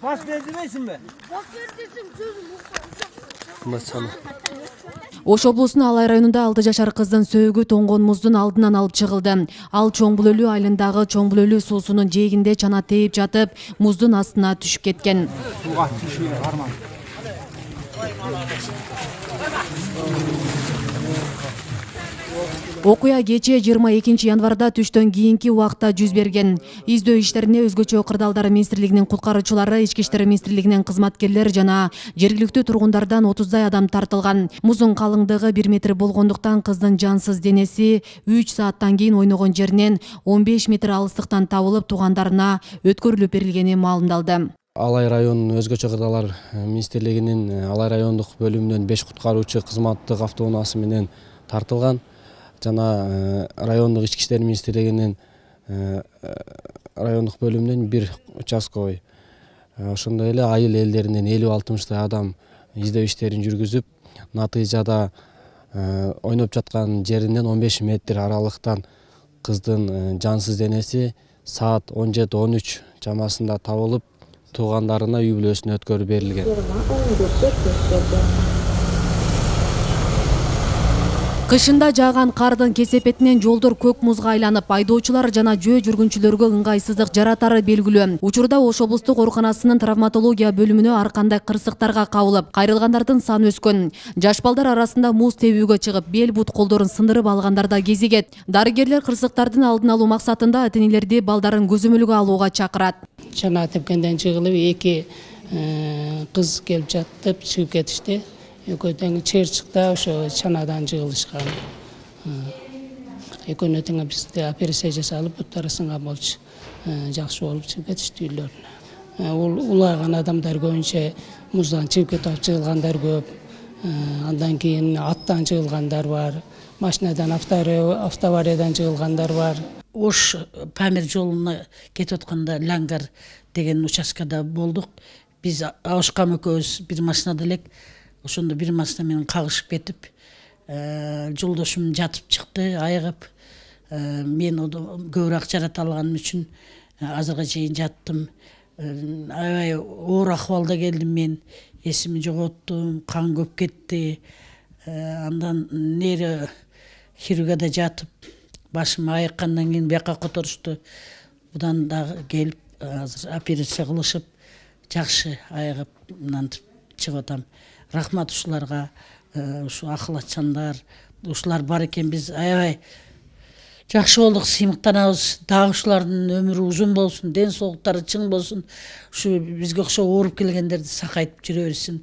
Baş verdirmeysin mi? Baş verdirsin sözüm. Ош облусунун Алай районунда 6 жашар кыздын сөөгү тоңгон муздун алдынан алып чыгылды. Ал Чоңбулөлү айылындагы Чоңбулөлү суусунун жээгинде чана тээп жатып, муздун астына түшүп кеткен. Окуя кечээ 22 январда түштөн кийинки убакта жүз берген. Издөө иштерине өзгөчө кырдаалдар министрлигинин куткаруучулары, ички иштер министрлигинин кызматкерлери жана жергиликтүү тургундардан 30дай адам тартылган. Муздун калыңдыгы 1 метр болгондуктан кыздын жансыз денеси 3 сааттан кийин ойногон жеринен 15 метр алыстыктан табылып, туугандарына өткөрүлүп берилгени маалымдалды. Алай районунун өзгөчө кырдаалдар министрлигинин Алай райондук бөлүмүнөн 5 куткаруучу кызматтык автоунаасы менен тартылган. Жана райондук ички иштер министрлигинин райондук бөлүмүнөн 1 участковый. Ошондой эле айыл элдеринен 50-60 адам издөө иштерин жүргүзүп, натыйжада ойноп жаткан жеринен 15 метр аралыктан кыздын жансыз денеси саат 17-13 чамасында табылып, туугандарына үй бүлөсүнө өткөрүп берилген. Кышында жааган кардын кесепетинен жолдор көк музга айланып, айдоочулар жана жөө жүргүнчүлөргө ыңгайсыздык жаратары белгилүү. Учурда Ош облустук ооруканасынын травматология бөлүмүнө ар кандай кырсыктарга кабылып, кайрылгандардын саны өскөн. Жаш балдар арасында муз тебүүгө чыгып, бел бут колдорун сындырып алгандар да кезигет. Дарыгерлер кырсыктардын алдын алуу максатында ата-энелерди балдарын көзөмөлгө алууга чакырат. Чана тепкенден чыгылып, 2 кыз келип жатып, чыгып кетишти. Экөөтең чыйырчыкта ошо чанадан жыгылышкан. Экөөнө тең бизде операция жасалып, буттары сынган болчу. Жакшы болуп чыгып кетишти үйлөрүнө. Улаган адамдар көбүнчө муздан чыгып кетип жыгылгандар көп. Андан кийин аттан жыгылгандар бар. Машинадан, автовариядан жыгылгандар бар. Ош Памир жолуна кетип атканда Лангар деген участкада болдук. Биз Ашкам экөөбүз бир машинада элек. Ошондо бир машина менен кагышып кетип, жолдошум жатып чыкты, айыгып. Мен көбүрөөк жарата алганым үчүн азырга чейин жаттым. Аябай оор акыбалда келдим мен. Эсимди жоготтум, кан көп кетти. Андан нере хирургияда жатып, башым айыккандан кийин бияка которушту. Будан дагы келип, азыр операция кылышып, жакшы айыгып, мынантип чыгып атам. Рахмат ушуларга, ушу акыл ачандар, ушулар бар экен, биз аябай жакшы болдук, сыймыктанабыз. Дагы ушулардын өмүрү узун болсун, ден соолуктары чың болсун. Ушу бизге окшо ооруп келгендерди сакайтып жүрө берсин.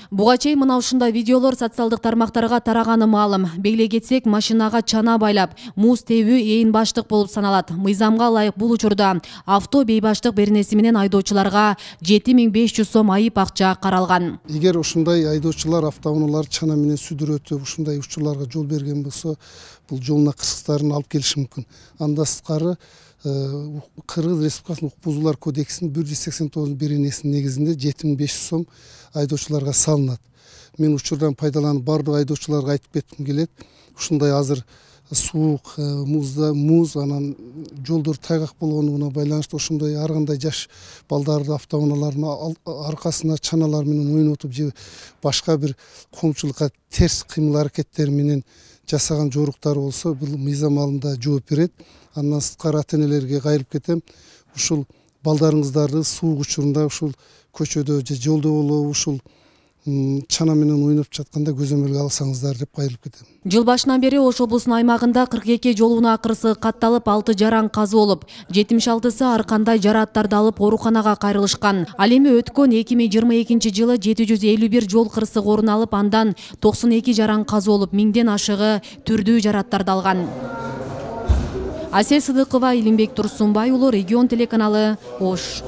Буга чейин мына ушундай видеолор социалдык тармактарга тараганы маалым. Белгилей кетсек, машинага чана байлап, муз тебүү ээн баштык болуп саналат. Мыйзамга ылайык бул учурда авто бейбаштык беренеси менен айдоочуларга 7500 сом айып акча каралган. Эгер ушундай айдоочулар автоунаалар чана менен сүдүрөтүп, ушундай учурларга жол берген болсо, бул жолуна кырсыктарын алып келиши мүмкүн. Анда сырткары Кыргыз Республикасынын укук бузуулар кодексинин 189 беренесинин негизинде 7500 сом айдоочуларга салынат. Мен учурдан пайдаланып бардык айдоочуларга айтып кетким келет. Ушундай азыр суук, муз, анан жолдор тайгак болгонуна байланыштуу ошондой ар кандай жаш балдарды автоунаалардын аркасына чаналар менен ойнотуп же башка бир коомчулукка терс кыймыл аракеттер менен жасаган жоруктары болсо, бул мыйзам алымында жооп берет. Андан сырткары ата-энелерге кайрылып кетем. Ушул балдарыңыздарды суук учурунда ушул көчөдө же жолдо болобу ушул чана менен ойноп жатканда көзөмөлгө алсаңыздар деп кайрылып кетем. Жыл башынан бери Ош облусунун аймагында 42 жол унаа кырсыгы катталып, 6 жаран казы болуп, 76сы ар кандай жарааттарды алып ооруканага кайрылышкан. Ал эми өткөн 2022 жылы 751 жол кырсыгы орун алып, андан 92 жаран казы болуп, 1000ден ашыгы түрдүү жараттарды алган. Асель Сыдыкова, Илимбек Турсунбай уулу, Регион телеканалы, Ош.